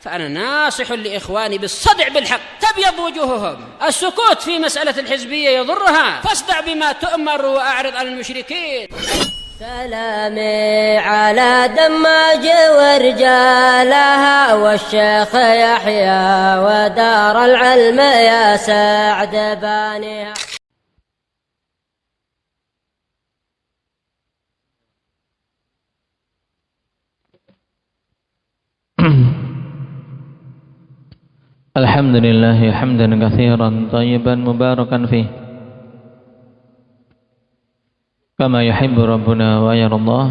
فأنا ناصح لإخواني بالصدع بالحق تبيض وجوههم. السكوت في مسألة الحزبية يضرها، فاصدع بما تؤمر وأعرض عن المشركين. سلامي على دماج ورجالها والشيخ يحيى ودار العلم يا سعد بانيها. الحمد لله حمدا كثيرا طيبا مباركا فيه كما يحب ربنا ويرضى.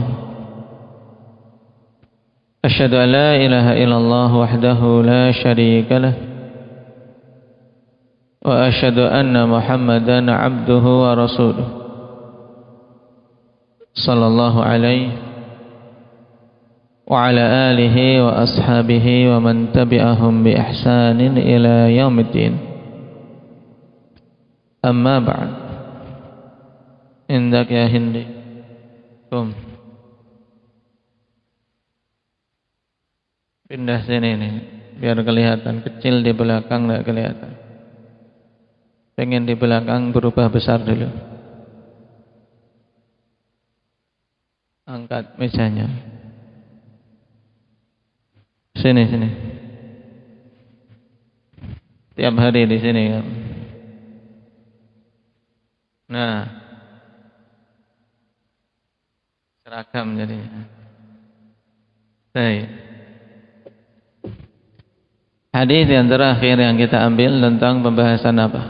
أشهد أن لا إله إلا الله وحده لا شريك له وأشهد أن محمدا عبده ورسوله صلى الله عليه وعلى آله وأصحابه ومن تبعهم بإحسان إلى يوم الدين. أما بعد. Indak ya Hindi. Pindah sini nih, biar kelihatan. Kecil di belakang nggak kelihatan. Pengen di belakang berubah besar dulu. Angkat mejanya. Sini. Tiap hari di sini kan. Nah, seragam jadinya. Baik. Hadis yang terakhir yang kita ambil tentang pembahasan apa?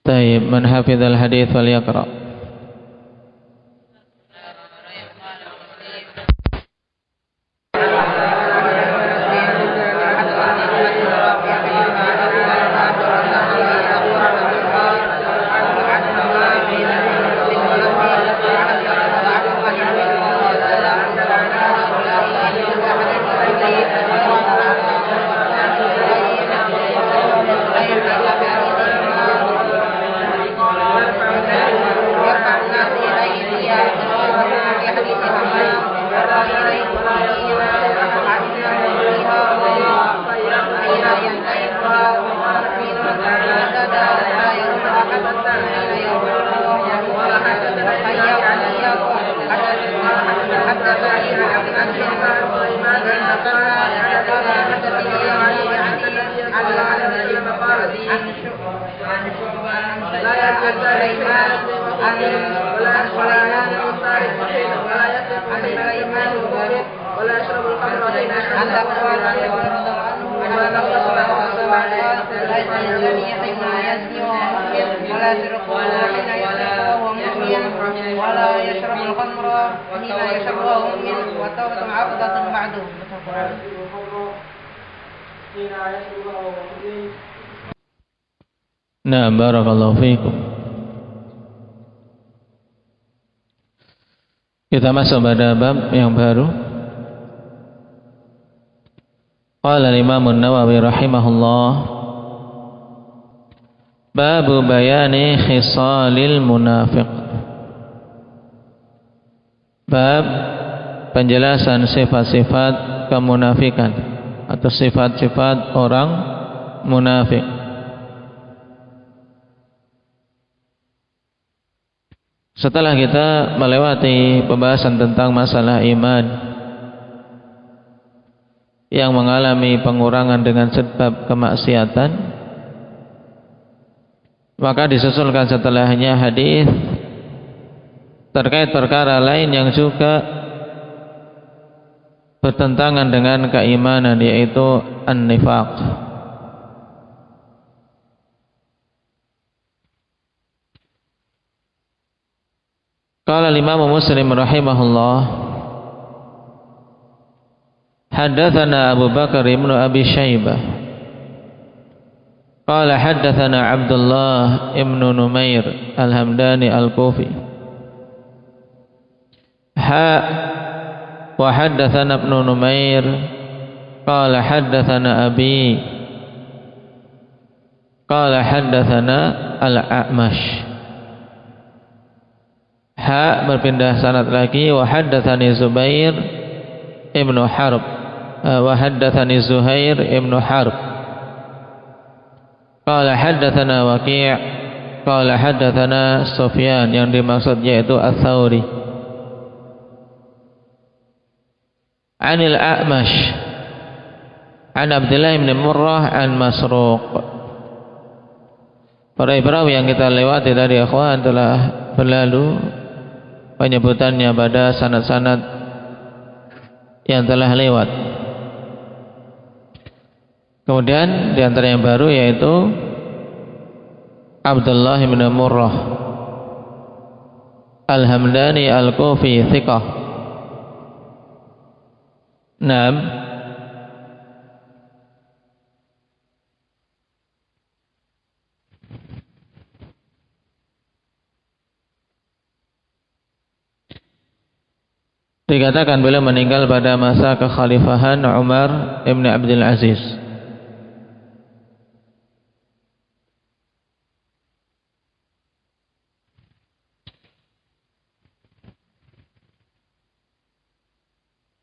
Baik, man hafizal hadis falyaqra. Nah, barakallahu fiikum. Kita masuk pada bab yang baru. Qala al-Imam an-Nawawi rahimahullah, babu bayani khisalil munafiq. Bab penjelasan sifat-sifat kemunafikan atau sifat-sifat orang munafik. Setelah kita melewati pembahasan tentang masalah iman yang mengalami pengurangan dengan sebab kemaksiatan, maka disusulkan setelahnya hadis terkait perkara lain yang juga bertentangan dengan keimanan, yaitu an-nifaq. Qala al-Imam Muslim rahimahullah, haddatsana Abu Bakar ibn Abi Syaibah qala haddatsana Abdullah ibn Numair al-Hamdani al-Kufi wa haddatsana ibn Numair qala haddatsana Abi qala haddatsana al-A'mash berpindah sanad lagi, wa haddatsani Zubair ibnu Harb, wa haddatsani Zuhair ibnu Harb qala haddatsana Waqi', qala haddatsana Sufyan, yang dimaksud yaitu Ats-Tsauri. Anil A'mash an Abdullah bin Murrah an Masruq. Para perawi yang kita lewati dari ikhwan telah berlalu penyebutannya pada sanad-sanad yang telah lewat. Kemudian di antara yang baru yaitu Abdullah bin Murrah Al-Hamdani Al-Kufi thiqah. Naam. Dikatakan beliau meninggal pada masa kekhalifahan Umar ibn Abdul Aziz.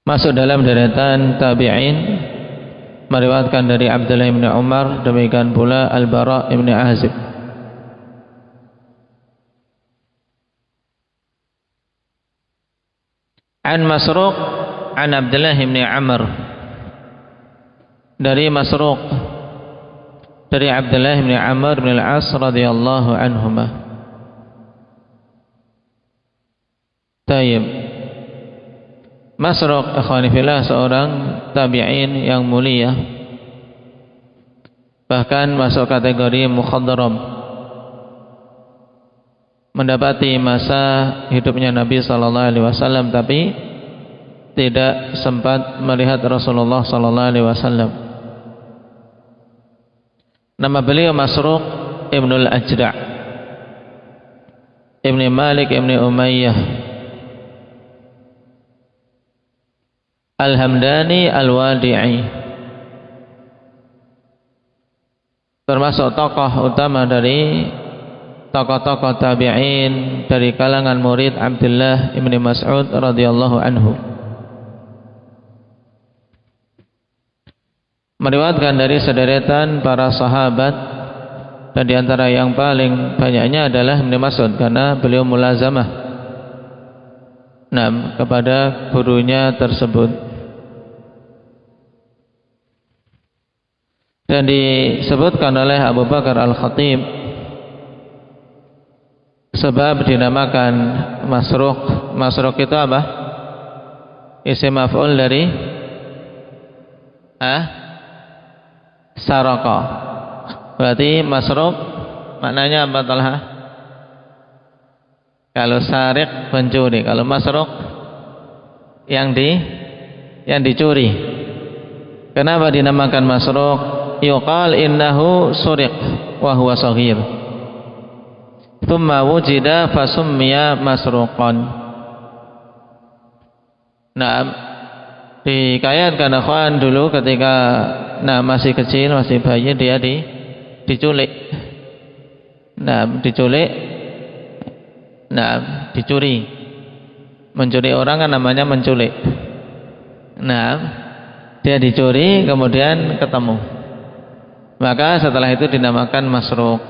Masuk dalam deretan tabi'in, meriwayatkan dari Abdullah bin Umar, demikian pula Al-Bara' bin Azib. An Masruq an Abdullah bin Amr, dari Masruq dari Abdullah bin Amr bin Al-As radhiyallahu anhuma. Tayyib. Masruq ikhwani fillah seorang tabi'in yang mulia, bahkan masuk kategori mukhadram, mendapati masa hidupnya Nabi sallallahu alaihi wasallam tapi tidak sempat melihat Rasulullah sallallahu alaihi wasallam. Nama beliau Masruq Ibnul Ajda' Ibni Malik Ibni Umayyah Al-Hamdani Al-Wadi'i, termasuk tokoh utama dari tokoh-tokoh tabi'in dari kalangan murid Abdullah ibn Mas'ud radhiyallahu anhu. Meriwayatkan dari sederetan para sahabat, dan di antara yang paling banyaknya adalah Ibn Mas'ud karena beliau mulazamah kepada gurunya tersebut. Dan disebutkan oleh Abu Bakar Al-Khatib sebab dinamakan Masruq. Masruq itu apa? Isim maf'ul dari Saraka. Berarti Masruq maknanya apa, Talha? Kalau sariq pencuri, kalau Masruq yang dicuri. Kenapa dinamakan Masruq? Yuqal innahu suriq wa huwa shaghir. Tsumma wujida fasummiya Masruqan. Dikayatkan akhwan dulu ketika masih kecil, masih bayi, dia diculik. Dicuri. Mencuri orang kan namanya menculik. Dia dicuri kemudian ketemu. Maka setelah itu dinamakan Masruq.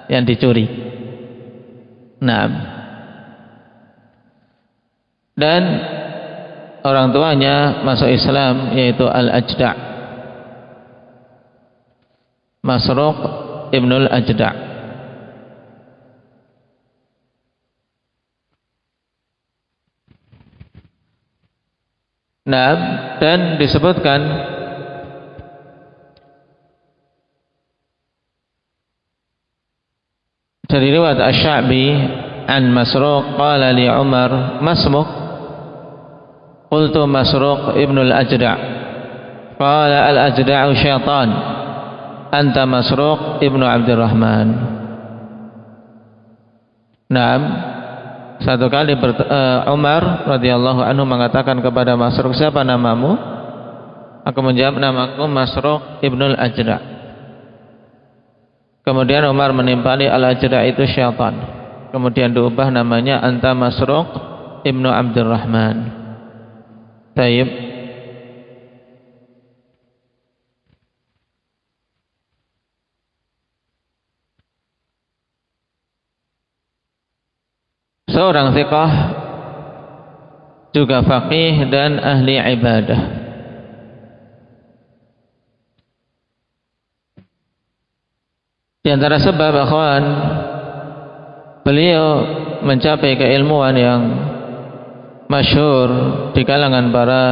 Yang dicuri. Dan orang tuanya masuk Islam yaitu Al-Ajda'. Masruq Ibnul Ajda'. Dan disebutkan dari riwayat Asy-Sya'bi an Masruq qala li Umar masmuk, qultu Masruq Ibnul Ajda', qala al-Ajda'u syaitan, anta Masruq Ibnu Abdurrahman. Satu kali Umar radhiyallahu anhu mengatakan kepada Masruq, siapa namamu? Aku menjawab, namaku Masruq Ibnul Ajda'. Kemudian Umar menimpali Al-Ajda' itu syaitan. kemudian diubah namanya anta Masruq ibnu Abdurrahman. Taib. Seorang thiqah, juga faqih dan ahli ibadah. Di antara sebab akhwan beliau mencapai keilmuan yang masyhur di kalangan para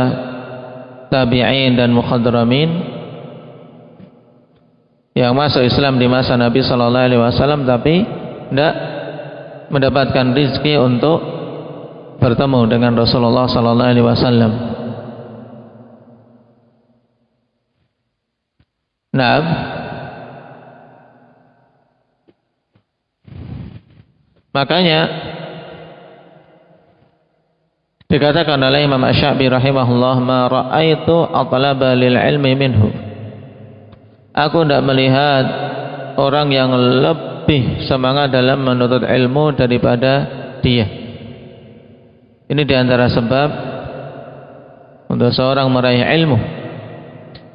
tabi'in dan mukhadramin yang masuk Islam di masa Nabi sallallahu alaihi wasallam tapi tidak mendapatkan rezeki untuk bertemu dengan Rasulullah sallallahu alaihi wasallam. Nah, makanya dikatakan oleh Imam Asy-Sya'bi rahimahullah, ma ra'aitu atlaba lil ilmi minhu. Aku tidak melihat orang yang lebih semangat dalam menuntut ilmu daripada dia. Ini diantara sebab untuk seorang meraih ilmu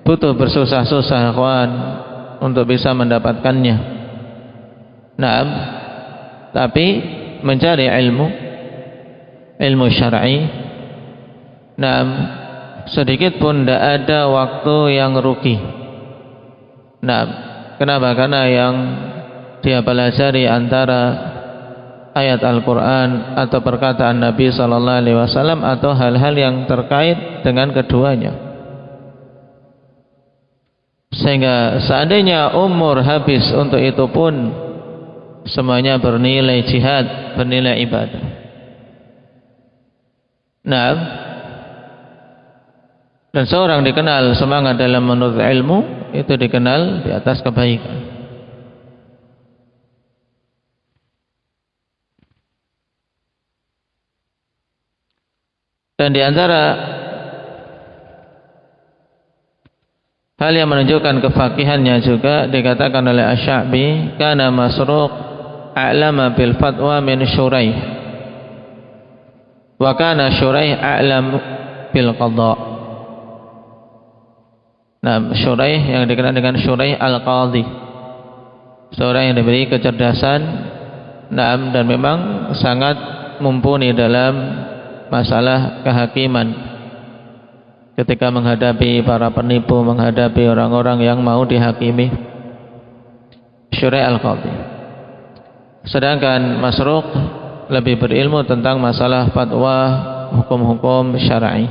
butuh bersusah-susah kawan untuk bisa mendapatkannya. Nah, tapi mencari ilmu syar'i, nah, sedikit pun tidak ada waktu yang rugi. Nah, kenapa? Karena yang dia pelajari antara ayat Al-Quran atau perkataan Nabi sallallahu alaihi wasallam atau hal-hal yang terkait dengan keduanya. Sehingga seandainya umur habis untuk itu pun semuanya bernilai jihad, bernilai ibadah. Nah, dan seorang dikenal semangat dalam menuntut ilmu itu dikenal di atas kebaikan. Dan di antara hal yang menunjukkan kefaqihannya juga dikatakan oleh Asy-Sya'bi, kana Masruq a'lama bil fatwa min Syuraih, wa kana Syuraih a'lam bil qadha. Nah, Syuraih yang dikenal dengan Syuraih al-Qadhi, seorang yang diberi kecerdasan, nah, dan memang sangat mumpuni dalam masalah kehakiman ketika menghadapi para penipu, menghadapi orang-orang yang mau dihakimi. Syuraih al-Qadhi. Sedangkan Masruq lebih berilmu tentang masalah fatwa, hukum-hukum syar'i.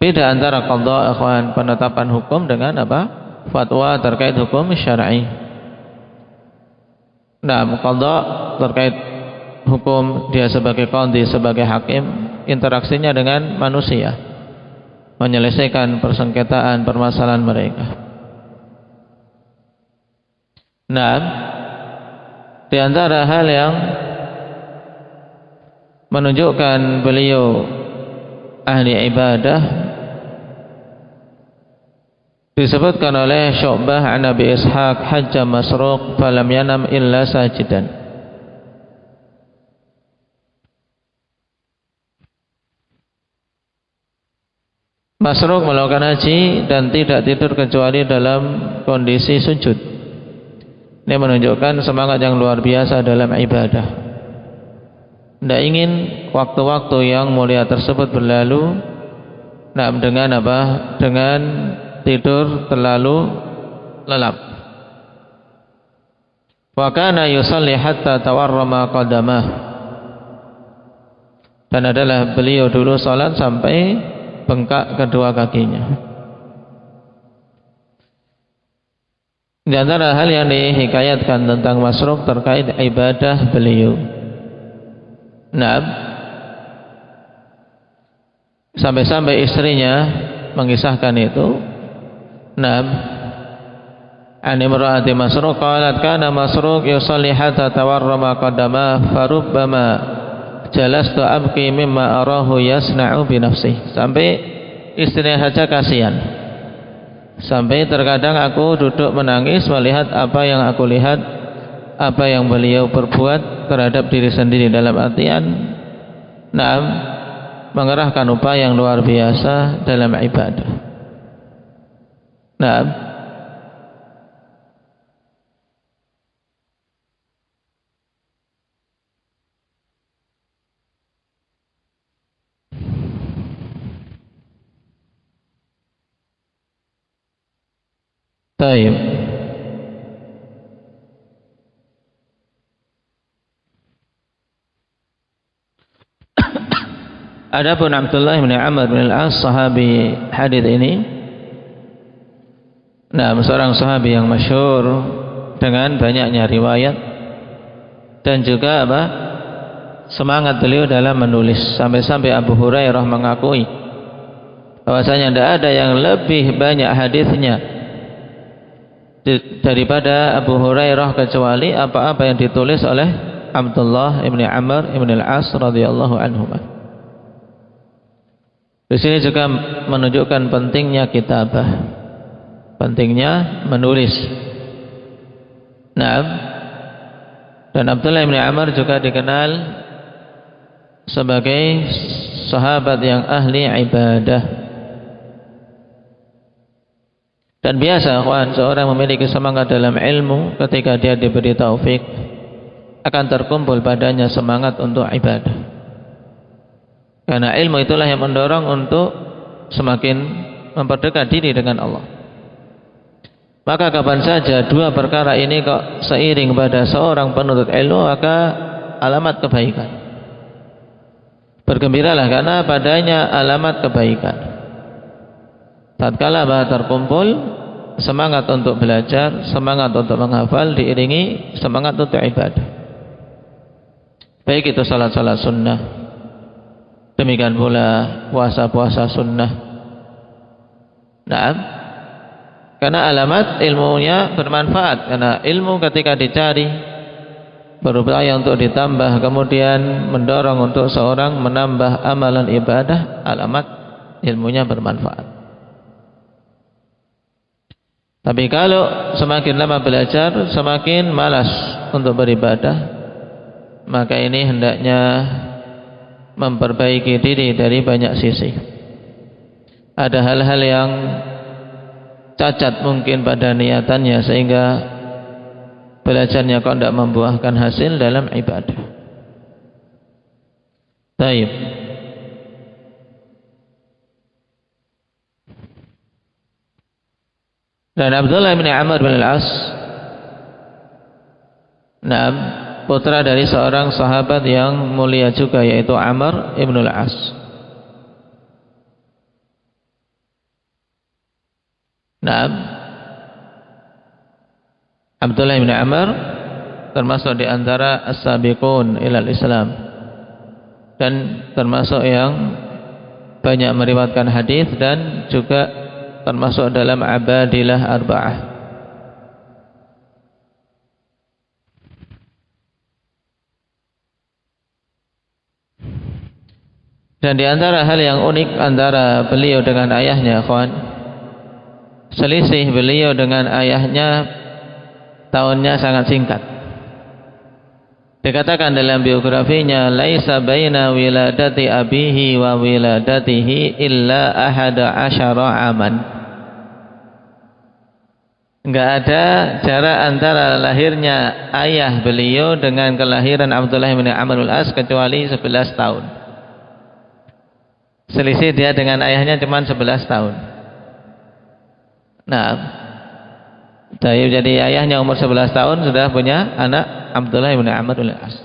Beda antara qadha, ikhwan, penetapan hukum dengan apa? Fatwa terkait hukum syar'i. Nah, qadha terkait hukum, dia sebagai qadhi, sebagai hakim, interaksinya dengan manusia, menyelesaikan persengketaan, permasalahan mereka. Nah, di antara hal yang menunjukkan beliau ahli ibadah disebutkan oleh Syu'bah an Abi Ishaq, hajja Masruq falam yanam illa sajidan. Masruq melakukan haji dan tidak tidur kecuali dalam kondisi sujud. Ini menunjukkan semangat yang luar biasa dalam ibadah. Tidak ingin waktu-waktu yang mulia tersebut berlalu, nah, dengan apa? Dengan tidur terlalu lelap. Wa kana yusalli hatta tawarrama qadamah. Dan adalah beliau dulu salat sampai bengkak kedua kakinya. Di antara hal yang dihikayatkan tentang Masruq terkait ibadah beliau, nah, sampai-sampai istrinya mengisahkan itu. Nah, an imra'ati Masruq qalat kana Masruq yusalli hatta tawarrama qadamah farubbama jalastu abki mimma arahu yasna'u bi nafsihi. Sampai istrinya saja kasihan, sampai terkadang aku duduk menangis melihat apa yang aku lihat apa yang beliau perbuat terhadap diri sendiri, dalam artian mengerahkan upaya yang luar biasa dalam ibadah. Taib. Adapun Abdullah bin Amr bin Al-As, sahabi hadis ini, seorang sahabi yang masyhur dengan banyaknya riwayat dan juga semangat beliau dalam menulis, sampai-sampai Abu Hurairah mengakui bahwasanya tidak ada yang lebih banyak hadisnya daripada Abu Hurairah kecuali apa-apa yang ditulis oleh Abdullah bin Amr bin Al-As radhiyallahu anhu. Di sini juga menunjukkan pentingnya kitabah, pentingnya menulis. Dan Abdullah bin Amr juga dikenal sebagai sahabat yang ahli ibadah. Dan biasa seorang memiliki semangat dalam ilmu, ketika dia diberi taufik akan terkumpul padanya semangat untuk ibadah. Karena ilmu itulah yang mendorong untuk semakin memperdekat diri dengan Allah. Maka kapan saja dua perkara ini kok seiring pada seorang penuntut ilmu, maka alamat kebaikan. Bergembiralah karena padanya alamat kebaikan. Tatkala terkumpul semangat untuk belajar, semangat untuk menghafal, diiringi semangat untuk ibadah. Baik itu salat-salat sunnah, demikian pula puasa-puasa sunnah. Karena alamat ilmunya bermanfaat. Karena ilmu ketika dicari, berupaya untuk ditambah, kemudian mendorong untuk seorang menambah amalan ibadah, alamat ilmunya bermanfaat. Tapi kalau semakin lama belajar, semakin malas untuk beribadah, maka ini hendaknya memperbaiki diri dari banyak sisi. Ada hal-hal yang cacat mungkin pada niatannya, sehingga belajarnya kok tidak membuahkan hasil dalam ibadah. Baik. Dan Abdullah bin Amr bin Al-As, putra dari seorang sahabat yang mulia juga, yaitu Amr ibn Al-As. Abdullah bin Amr termasuk di antara as-sabiqun ilal Islam, dan termasuk yang banyak meriwayatkan hadis, dan juga termasuk dalam abadilah arba'ah. Dan di antara hal yang unik antara beliau dengan ayahnya, selisih beliau dengan ayahnya tahunnya sangat singkat. Dikatakan dalam biografinya, laisa baina wiladati abihi wa wiladatihi illa 11 aman. Enggak ada jarak antara lahirnya ayah beliau dengan kelahiran Abdullah bin Amr al-As kecuali 11 tahun. Selisih dia dengan ayahnya cuma 11 tahun. Jadi ayahnya umur 11 tahun sudah punya anak Abdullah bin Amr al-As.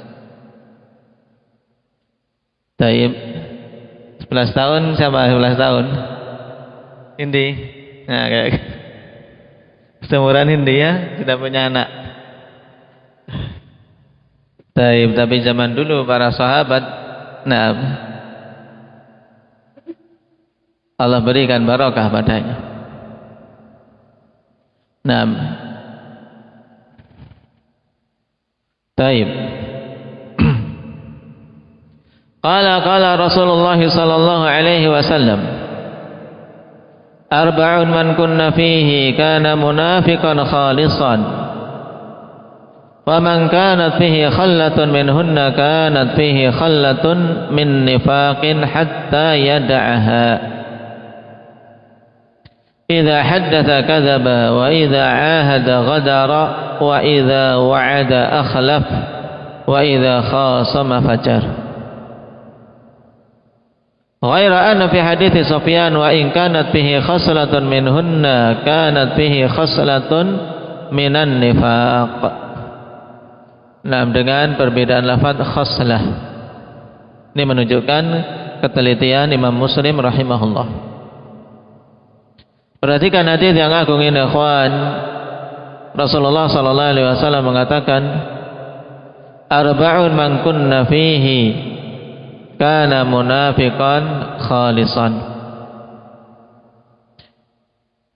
11 tahun siapa 11 tahun? Hindi. Kayak seumuran Hindi ya, sudah punya anak. Tapi zaman dulu para sahabat, Allah berikan barakah padanya. Taib. Qala Rasulullah sallallahu alaihi wasallam, arba'un man kunna fihi kana munafiqan khalisan Wa man kanat fihi khallatun minhunna kanat fihi khallatun min nifaqin hatta yad'aha. Idza haddatha kadzaba wa idza 'ahada ghadara wa idza wa'ada akhlaf wa idza khasama fajar. Ghaira anna fi hadithi Sufyan wa in kanat fihi khaslatun minhunna kanat fihi khaslatun minan nifaq. Nah, dengan perbedaan lafaz khaslah. Ini menunjukkan ketelitian Imam Muslim rahimahullah. Perhatikan hadis yang agung ini, ikhwan. Rasulullah sallallahu alaihi wasallam mengatakan, arba'un man kunna fihi kana munafiqan khalisan.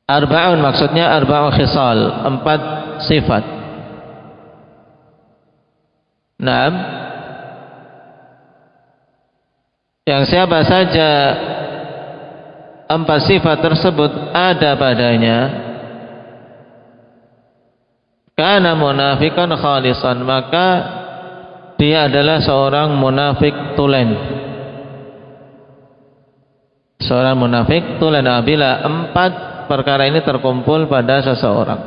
Arba'un maksudnya arba'u khisal, 4 sifat. Naam, yang siapa saja 4 sifat tersebut ada padanya, kana munafiqan khalisan, maka dia adalah seorang munafik tulen. Seorang munafik tulen apabila 4 perkara ini terkumpul pada seseorang.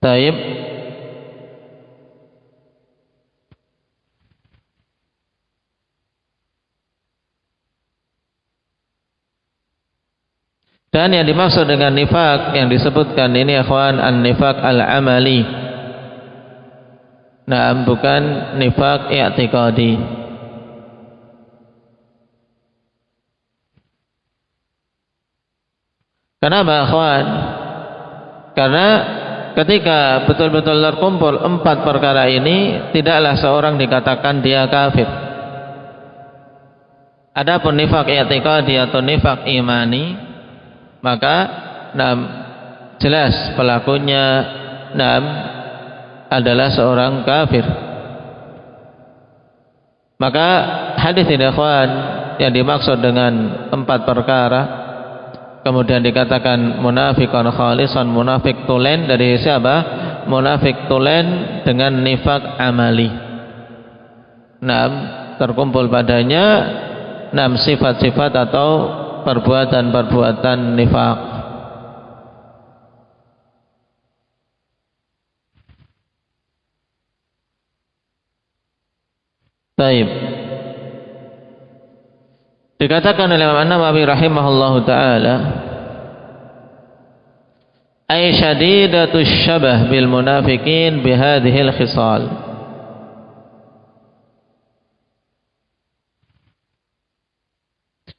Taib. Dan yang dimaksud dengan nifak yang disebutkan ini, ikhwan, an-nifak al-amali. Nah, bukan nifak i'tiqadi. Kenapa, ikhwan? Karena ketika betul-betul terkumpul 4 perkara ini, tidaklah seorang dikatakan dia kafir. Adapun nifak i'tiqadi atau nifak imani, maka jelas pelakunya adalah seorang kafir. Maka hadis ini, ikhwan, yang dimaksud dengan 4 perkara kemudian dikatakan munafiqan khalisan, munafik tulen, dari siapa? Munafik tulen dengan nifak amali. Terkumpul padanya 6 sifat-sifat atau perbuatan-perbuatan nifak. Baik. Dikatakan oleh Imam An-Nawawi rahimahullahu taala, ay syadidatus syabah bil munafiqin bihadhil khisal.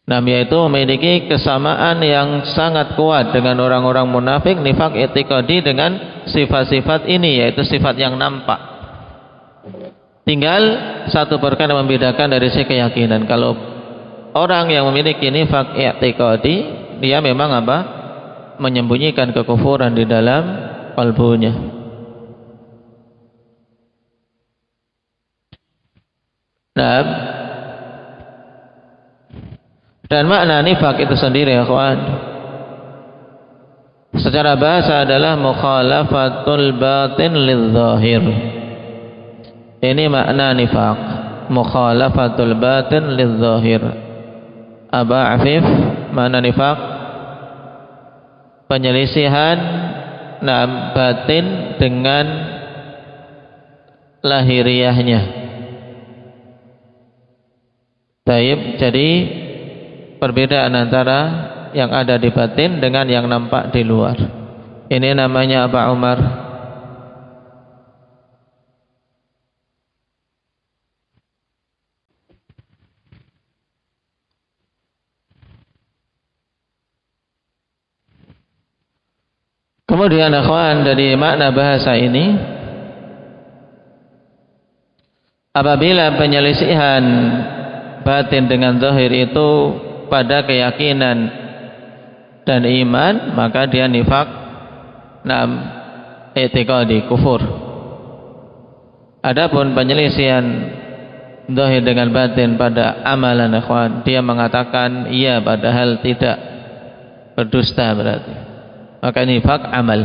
Yaitu memiliki kesamaan yang sangat kuat dengan orang-orang munafik, nifak i'tiqadi, dengan sifat-sifat ini, yaitu sifat yang nampak. Tinggal satu perkara membedakan dari sisi keyakinan. Kalau orang yang memiliki nifak i'tiqadi, dia memang apa? Menyembunyikan kekufuran di dalam kalbunya. Dan makna nifak itu sendiri, ya kawan, secara bahasa adalah mukhalafatul batin lidzahir. Ini makna nifak, mukhalafatul batin lidzahir. Aba Afif, makna nifak penyelisihan batin dengan lahiriahnya. Taib, jadi perbedaan antara yang ada di batin dengan yang nampak di luar. Ini namanya apa, Umar? Kemudian, ikhwan, dari makna bahasa ini, apabila penyelisihan batin dengan zahir itu pada keyakinan dan iman, maka dia nifak i'tiqadi, kufur. Adapun penyelisihan zahir dengan batin pada amalan, ikhwan, dia mengatakan iya padahal tidak, berdusta berarti, maka nifak amal.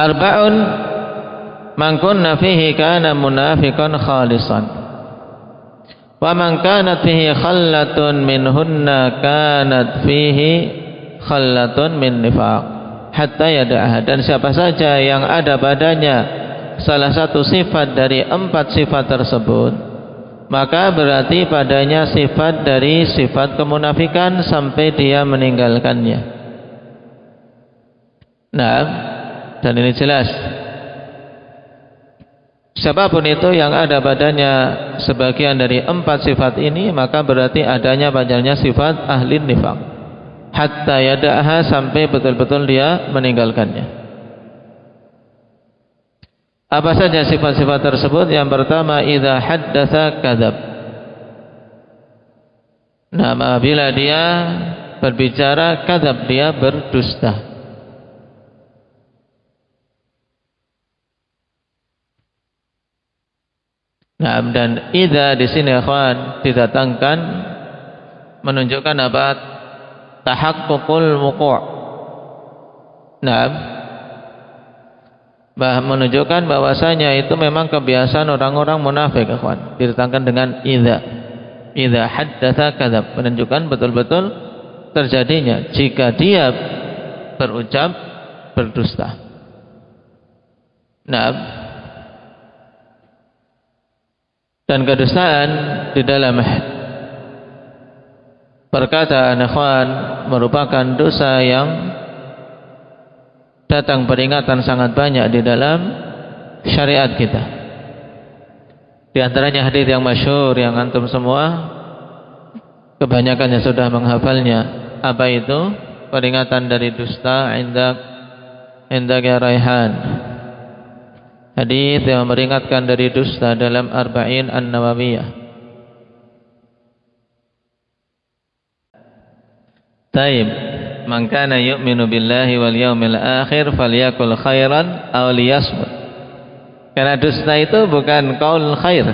Arba'un man kunna fihi kana munafiqan khalisan wa man kanat fihi khallatun minhunna kanat fihi khallatun min nifaq hatta yada'aha. Dan siapa saja yang ada padanya salah satu sifat dari 4 sifat tersebut, maka berarti padanya sifat dari sifat kemunafikan sampai dia meninggalkannya. Nah, dan ini jelas, siapapun itu yang ada padanya sebagian dari 4 sifat ini, maka berarti adanya padanya sifat ahli nifaq. Hatta yada'aha, sampai betul-betul dia meninggalkannya. Apa saja sifat-sifat tersebut? Yang pertama, idza haddatsa kadzab. Nah, apabila dia berbicara kadzab, dia berdusta. Nah, dan idza di sini ikhwan didatangkan menunjukkan apa? Tahaqququl wuqu'. Nah, menunjukkan bahwasanya itu memang kebiasaan orang-orang munafik, ikhwan. Didatangkan dengan idza haddatsa kadzab, menunjukkan betul-betul terjadinya jika dia berucap berdusta. Nah, dan kedustaan di dalam perkataan, ikhwan, merupakan dosa yang datang peringatan sangat banyak di dalam syariat kita. Di antaranya hadis yang masyhur yang antum semua kebanyakannya sudah menghafalnya. Apa itu? Peringatan dari dusta indak raihan. Hadis yang memperingatkan dari dusta dalam Arba'in An-Nawawiyah. Taib, man kana yu'minu billahi wal yaumil akhir falyakul khairan aw liyasmut. Karena dusta itu bukan qaul khair.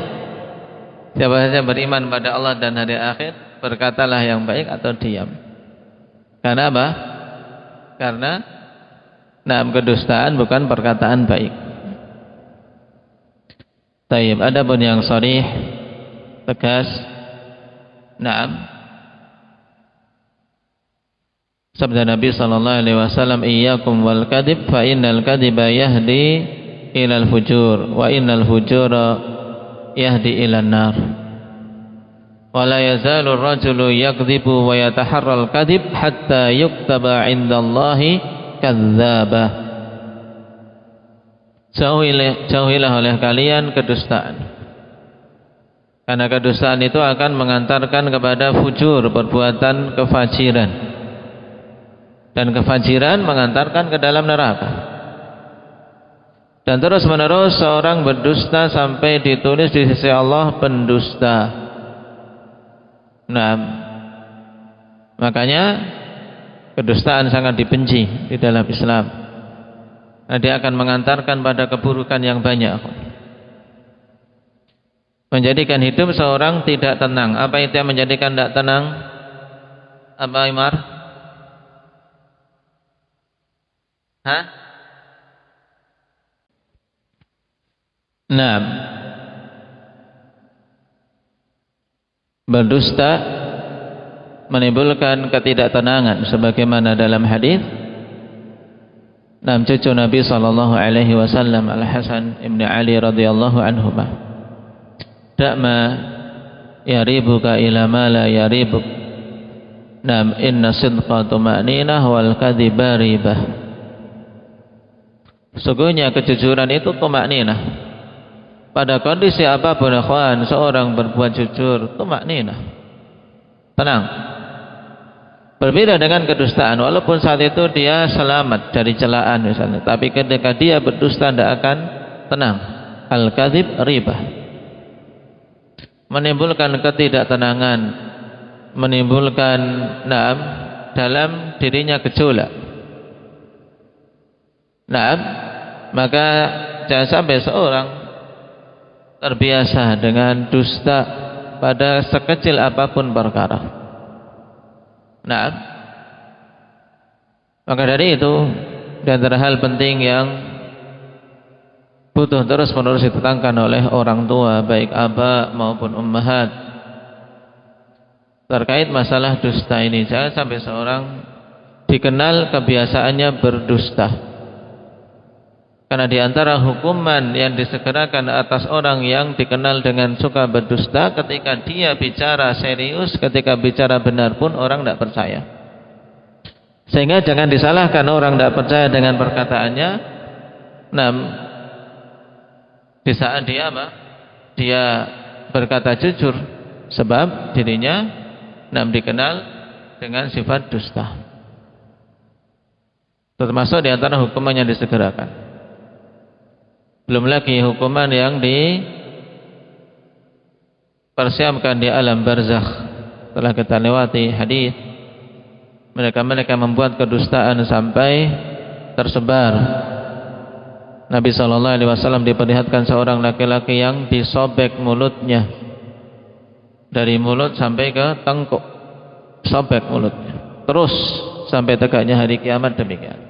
Siapa saja beriman pada Allah dan hari akhir, berkatalah yang baik atau diam. Karena apa? Karena kedustaan bukan perkataan baik. Taib, adapun yang sharih, tegas, sabda Nabi sallallahu alaihi wasallam, iyyakum wal kadhib fa innal kadhiba yahdi ilal fujur wa innal fujura yahdi ilan nar. Wa la yazalu ar-rajulu yakdhibu wa yataharra al-kadhib hatta yuktaba 'indallahi kadzdzaba. Jauhilah oleh kalian kedustaan, karena kedustaan itu akan mengantarkan kepada fujur, perbuatan kefajiran, dan kefajiran mengantarkan ke dalam neraka. Dan terus menerus seorang berdusta sampai ditulis di sisi Allah pendusta. Nah, makanya kedustaan sangat dibenci di dalam Islam. Nah, dia akan mengantarkan pada keburukan yang banyak, menjadikan hidup seorang tidak tenang. Apa itu yang menjadikan tidak tenang? Apa, Imar? Nah, berdusta menimbulkan ketidaktenangan, sebagaimana dalam hadis cucu Nabi sallallahu alaihi wasallam Al-Hasan ibn Ali radhiyallahu anhuma, da'ma yaribuka ila ma la yaribuk. Inna sidqa tuma'ninah wal kadhiba ribah. Sesungguhnya kejujuran itu tuma'ninah. Pada kondisi apapun, ikhwan, seorang berbuat jujur, tuma'ninah, tenang. Berbeda dengan kedustaan, walaupun saat itu dia selamat dari celaan misalnya, tapi ketika dia berdusta tidak akan tenang. Al-kadhib ribah, menimbulkan ketidaktenangan, menimbulkan dalam dirinya gejolak. Maka jangan sampai seorang terbiasa dengan dusta pada sekecil apapun perkara. Maka dari itu, di antara hal penting yang butuh terus-menerus ditekankan oleh orang tua, baik aba maupun ummahat, terkait masalah dusta ini. Jangan sampai seorang dikenal kebiasaannya berdusta. Karena di antara hukuman yang disegerakan atas orang yang dikenal dengan suka berdusta, ketika dia bicara serius, ketika bicara benar pun orang tidak percaya. Sehingga jangan disalahkan orang tidak percaya dengan perkataannya. Nah, di saat dia apa? Dia berkata jujur, sebab dirinya dikenal dengan sifat dusta. Termasuk di antara hukuman yang disegerakan. Belum lagi hukuman yang dipersiapkan di alam barzakh. Telah kita lewati hadis, mereka membuat kedustaan sampai tersebar. Nabi SAW diperlihatkan seorang laki-laki yang disobek mulutnya, dari mulut sampai ke tengkuk, sobek mulutnya, terus sampai tegaknya hari kiamat. Demikian.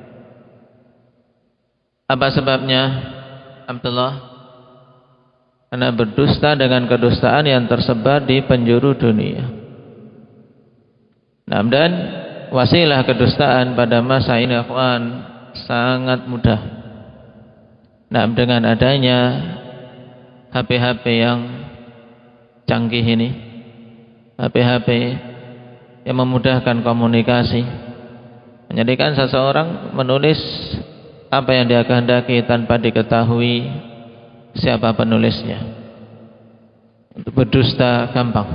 Apa sebabnya? Abdullah, karena berdusta dengan kedustaan yang tersebar di penjuru dunia. Nah, dan wasilah kedustaan pada masa ini, akhwan, sangat mudah. Nah, dengan adanya HP-HP yang canggih ini, HP-HP yang memudahkan komunikasi, menjadikan seseorang menulis apa yang dia kehendaki tanpa diketahui siapa penulisnya. Untuk berdusta gampang.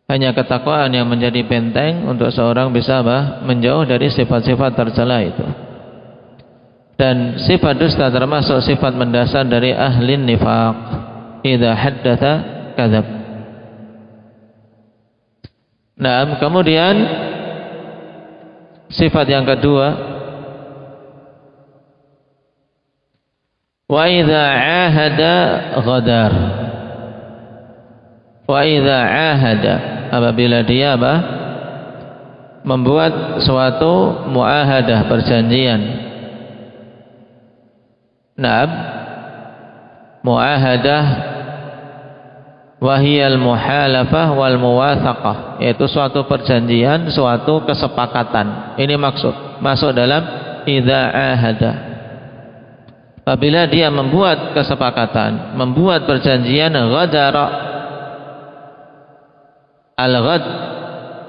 Hanya ketakwaan yang menjadi benteng untuk seorang bisa menjauh dari sifat-sifat tercela itu. Dan sifat dusta termasuk sifat mendasar dari ahli nifaq. Idza haddatsa kadzab. Nah, kemudian sifat yang kedua, wa idza ahada ghadar. Wa idza ahada, apabila dia membuat suatu muahadah, perjanjian. Naam, muahadah wahiyal muhalafah wal muwathaqah, yaitu suatu perjanjian, suatu kesepakatan. Ini masuk dalam idza ahada. Apabila dia membuat kesepakatan, membuat perjanjian, ghadara.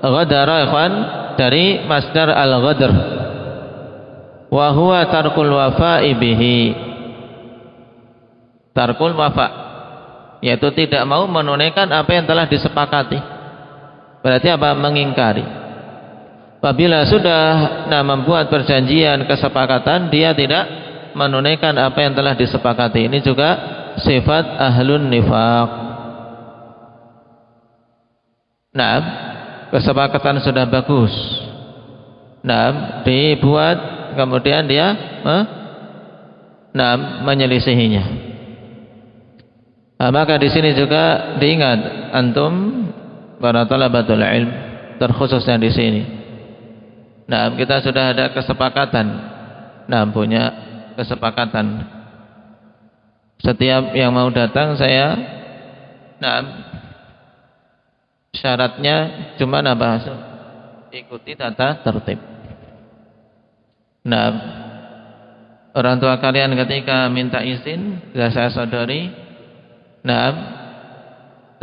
Ghadara, ikhwan, dari masdar al-ghadr. Wa huwa tarkul wafa'i bihi. Tarkul wafa', yaitu tidak mau menunaikan apa yang telah disepakati. Berarti apa? Mengingkari. Apabila sudah membuat perjanjian, kesepakatan, dia tidak menunaikan apa yang telah disepakati. Ini juga sifat ahlun nifaq. Nah, kesepakatan sudah bagus. Nah, dibuat, kemudian dia menyelisihinya. Nah, maka di sini juga diingat antum para talabatul ilm, terkhususnya di sini. Nah, kita sudah ada kesepakatan. Nah, punya kesepakatan. Setiap yang mau datang saya, syaratnya cuma ikuti tata tertib. Nah, orang tua kalian ketika minta izin, sudah saya sadari,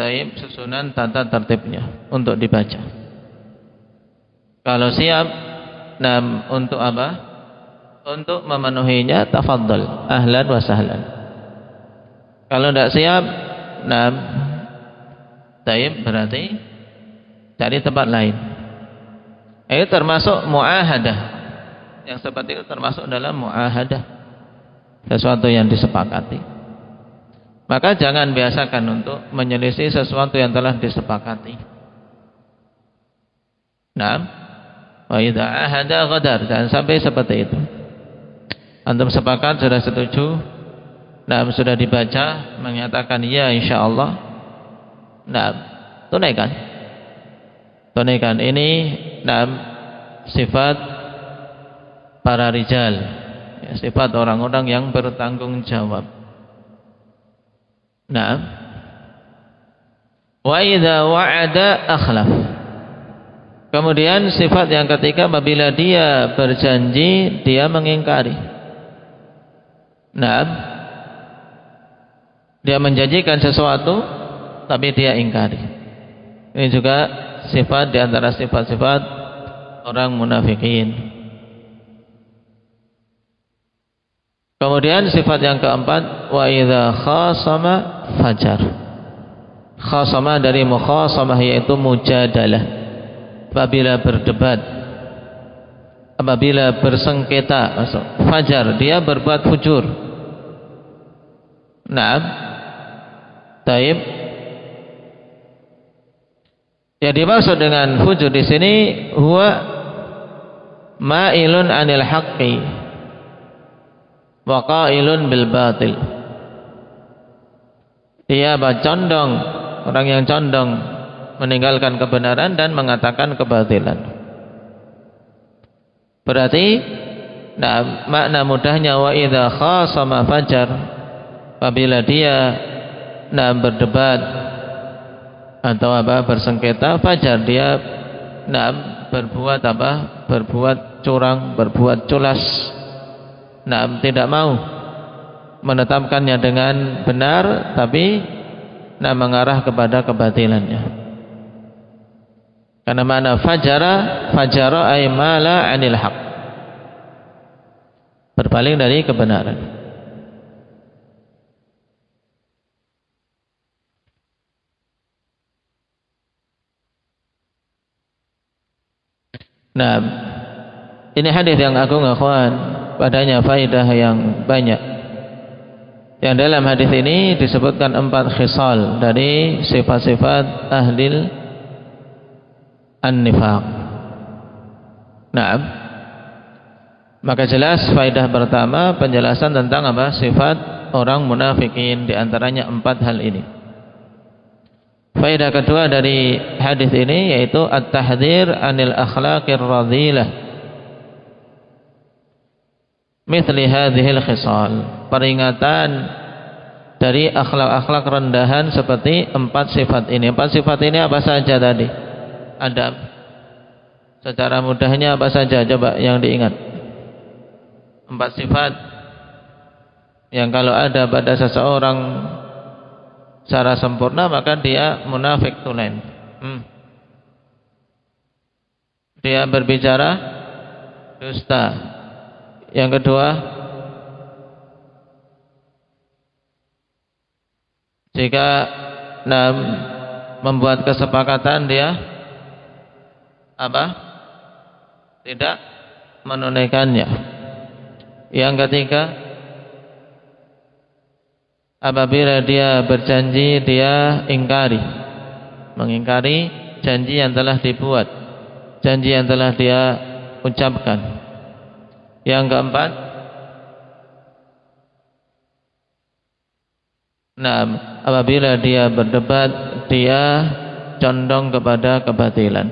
taib susunan tata tertibnya untuk dibaca. Kalau siap, untuk apa? Untuk memenuhinya, tafadhol, ahlan wa sahlan. Kalau tidak siap, taib, berarti cari tempat lain. Itu termasuk muahadah. Yang seperti itu termasuk dalam muahadah, sesuatu yang disepakati. Maka jangan biasakan untuk menyelisih sesuatu yang telah disepakati. Wa idza ahada ghadar, jangan sampai seperti itu. Antum sepakat, sudah setuju, sudah dibaca, menyatakan ya insyaallah, tunaikan. Ini sifat para rijal, ya, sifat orang-orang yang bertanggung jawab. Nah, wa idza wa'ada akhlaf. Kemudian sifat yang ketiga, apabila dia berjanji dia mengingkari. Nah, dia menjanjikan sesuatu tapi dia ingkari. Ini juga sifat di antara sifat-sifat orang munafikin. Kemudian sifat yang keempat, wa idza khasama fajar. Khasama dari mukhasamah, yaitu mujadalah. Apabila berdebat, apabila bersengketa, fajar, dia berbuat fujur. Naam. Taib. Yang dimaksud dengan fujur di sini huwa ma'ilun 'anil haqqi wa qailun bil batil. Dia condong, orang yang condong meninggalkan kebenaran dan mengatakan kebatilan. Berarti makna mudahnya wa idza khasama fajar, apabila dia berdebat atau bersengketa, fajar, dia berbuat berbuat curang, berbuat culas, tidak mau menetapkannya dengan benar, tapi mengarah kepada kebatilannya. Karena mana fajara ay mala 'anil haq, berpaling dari kebenaran. Nah, ini hadis yang agung, akhwan, padanya faidah yang banyak. Yang dalam hadis ini disebutkan 4 khisal dari sifat-sifat ahlil an-nifaq. Naam. Maka jelas faedah pertama penjelasan tentang sifat orang munafikin, di antaranya 4 hal ini. Faedah kedua dari hadis ini yaitu at-tahdhir anil akhlaqir radhilah. Mithli hadhil khisal, peringatan dari akhlak-akhlak rendahan seperti 4 sifat ini. 4 sifat ini apa saja tadi? Ada secara mudahnya apa saja, coba yang diingat? 4 sifat yang kalau ada pada seseorang secara sempurna maka dia munafik tulen. Dia berbicara dusta. Yang kedua, jika membuat kesepakatan dia tidak menunaikannya. Yang ketiga, apabila dia berjanji dia mengingkari janji yang telah dibuat, janji yang telah dia ucapkan. Yang keempat, apabila dia berdebat dia condong kepada kebatilan.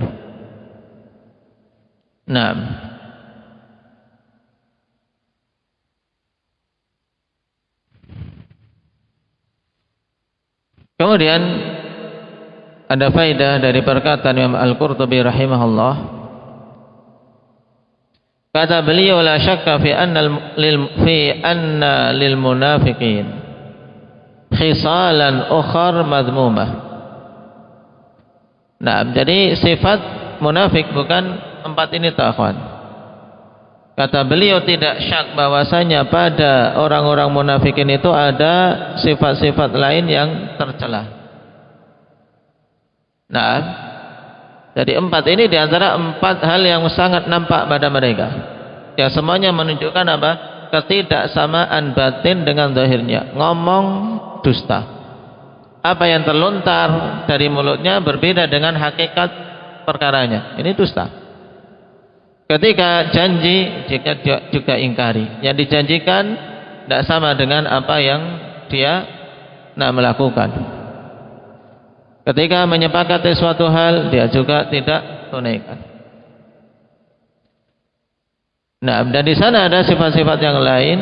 Kemudian ada faedah dari perkataan Imam Al-Qurtubi rahimahullah. Kata beliau, la syakka fi anna lil munafiqin khisalan ukhar madmumah. Jadi sifat munafik bukan 4 ini, ta'akhwan. Kata beliau tidak syak bahwasanya pada orang-orang munafikin itu ada sifat-sifat lain yang tercela. Jadi 4 ini diantara 4 hal yang sangat nampak pada mereka. Ya, semuanya menunjukkan ketidaksamaan batin dengan zahirnya. Ngomong dusta. Apa yang terlontar dari mulutnya berbeda dengan hakikat perkaranya. Ini dusta. Ketika janji juga ingkari. Yang dijanjikan tidak sama dengan apa yang dia melakukan. Ketika menyepakati suatu hal, dia juga tidak tunaikan. Nah, dan di sana ada sifat-sifat yang lain,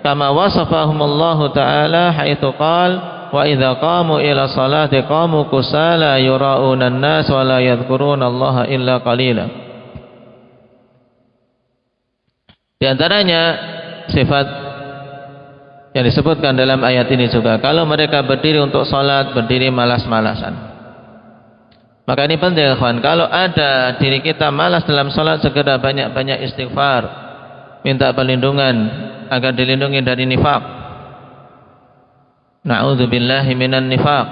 kama wasafahumullahu taala haitsu qala wa idza qamu ila salati qamu kusala yura'una an-nas wa la yadhkuruna Allah illa qalila. Di antaranya sifat yang disebutkan dalam ayat ini juga, kalau mereka berdiri untuk salat, berdiri malas-malasan. Maka ini penting, kawan. Kalau ada diri kita malas dalam salat, segera banyak-banyak istighfar, minta perlindungan agar dilindungi dari nifak. Na'udzubillahi minan nifaq.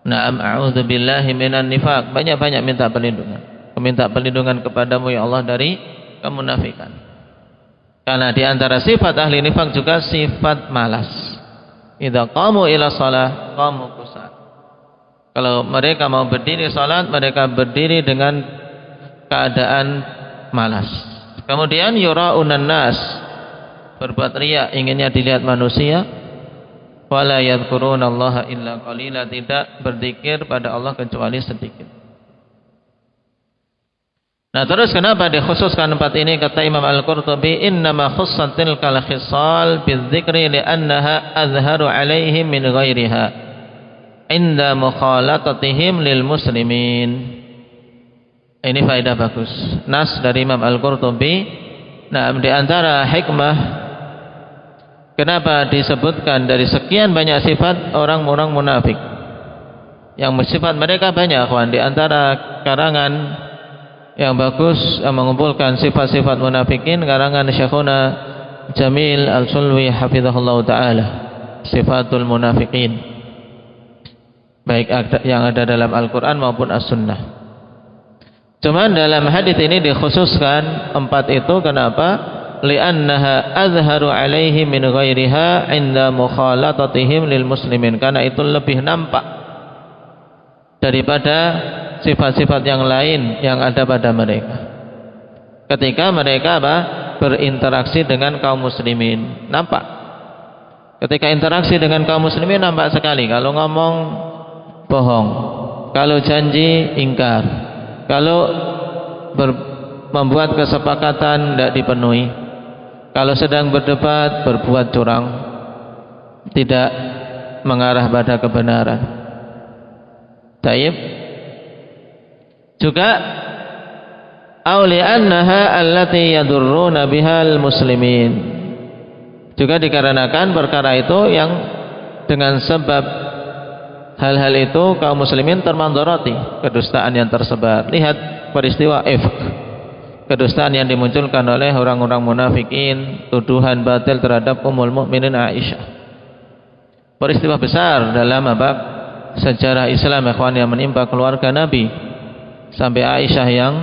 Na'am, a'udzubillahi minan nifaq. Banyak-banyak minta perlindungan. Meminta perlindungan kepadamu ya Allah dari kemunafikan. Karena di antara sifat ahli nifak juga sifat malas. Idza qamu ila shalah qamu kusal. Kalau mereka mau berdiri salat, mereka berdiri dengan keadaan malas. Kemudian yura'unan nas, berbuat riya, inginnya dilihat manusia. Wala yadhkurunallaha illa qalila, tidak berzikir pada Allah kecuali sedikit. Nah, terus kenapa dikhususkan tempat ini? Kata Imam Al-Qurtubi, innama khussat tilkal khisal bidzikri li'annaha azharu alaihim min ghairiha inda mukhalatatihim lil muslimin. Ini faedah bagus. Nas dari Imam Al-Qurtubi. Nah, di antara hikmah kenapa disebutkan dari sekian banyak sifat orang-orang munafik, yang sifat mereka banyak, kawan. Di antara karangan yang bagus yang mengumpulkan sifat-sifat munafikin, karangan Syekhuna Jamil Al-Sulwi hafizahullah ta'ala, Sifatul Munafiqin, baik yang ada dalam Al-Quran maupun As-Sunnah. Cuman dalam hadis ini dikhususkan 4 itu. Kenapa? Li'annaha azharu alaihi min ghairiha inda mukhalatatihim lil muslimin. Karena itu lebih nampak daripada sifat-sifat yang lain yang ada pada mereka ketika mereka berinteraksi dengan kaum muslimin. Nampak ketika interaksi dengan kaum muslimin, nampak sekali. Kalau ngomong bohong, kalau janji ingkar, kalau membuat kesepakatan tidak dipenuhi, kalau sedang berdebat berbuat curang, tidak mengarah pada kebenaran. Taib. Juga auli annaha allati yadurruna bihal muslimin. Juga dikarenakan perkara itu yang dengan sebab hal-hal itu kaum muslimin termandoroti, kedustaan yang tersebar. Lihat peristiwa ifk, kedustaan yang dimunculkan oleh orang-orang munafikin, tuduhan batil terhadap Ummul Mukminin Aisyah. Peristiwa besar dalam sejarah Islam, ikhwan, yang menimpa keluarga Nabi, sampai Aisyah yang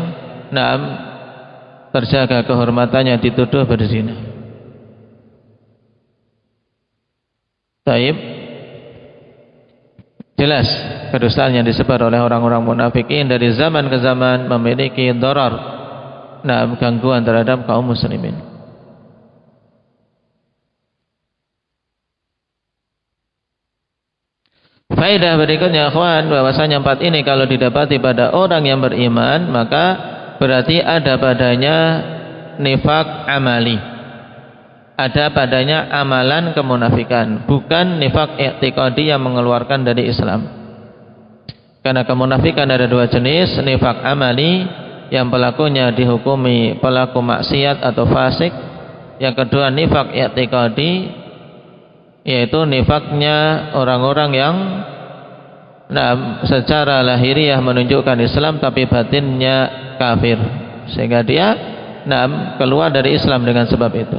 terjaga kehormatannya dituduh berzina. Taib. Jelas kedustaan yang disebar oleh orang-orang munafikin dari zaman ke zaman memiliki darar, gangguan terhadap kaum muslimin. Faedah berikutnya, akhwan, bahwasanya 4 ini kalau didapati pada orang yang beriman, maka berarti ada padanya nifak amali, ada padanya amalan kemunafikan, bukan nifak i'tiqadi yang mengeluarkan dari Islam. Karena kemunafikan ada 2 jenis, nifak amali yang pelakunya dihukumi pelaku maksiat atau fasik. Yang kedua nifak i'tiqadi, yaitu nifaknya orang-orang yang secara lahiriah menunjukkan Islam tapi batinnya kafir, sehingga dia keluar dari Islam dengan sebab itu.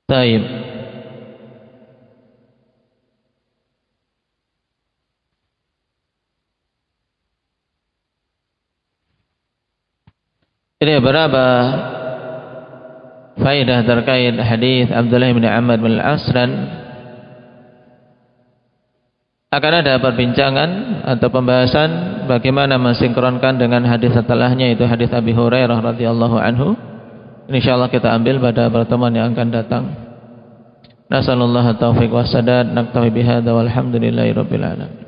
Taib. Ini berapa faedah terkait hadis Abdullah bin Amr bin Al-As, dan akan ada perbincangan atau pembahasan bagaimana mensinkronkan dengan hadis setelahnya, yaitu hadis Abi Hurairah radhiyallahu anhu. Insyaallah kita ambil pada pertemuan yang akan datang. Nasallallahu taufiq wa sadad, naktafi bihadza walhamdulillahi rabbil alamin.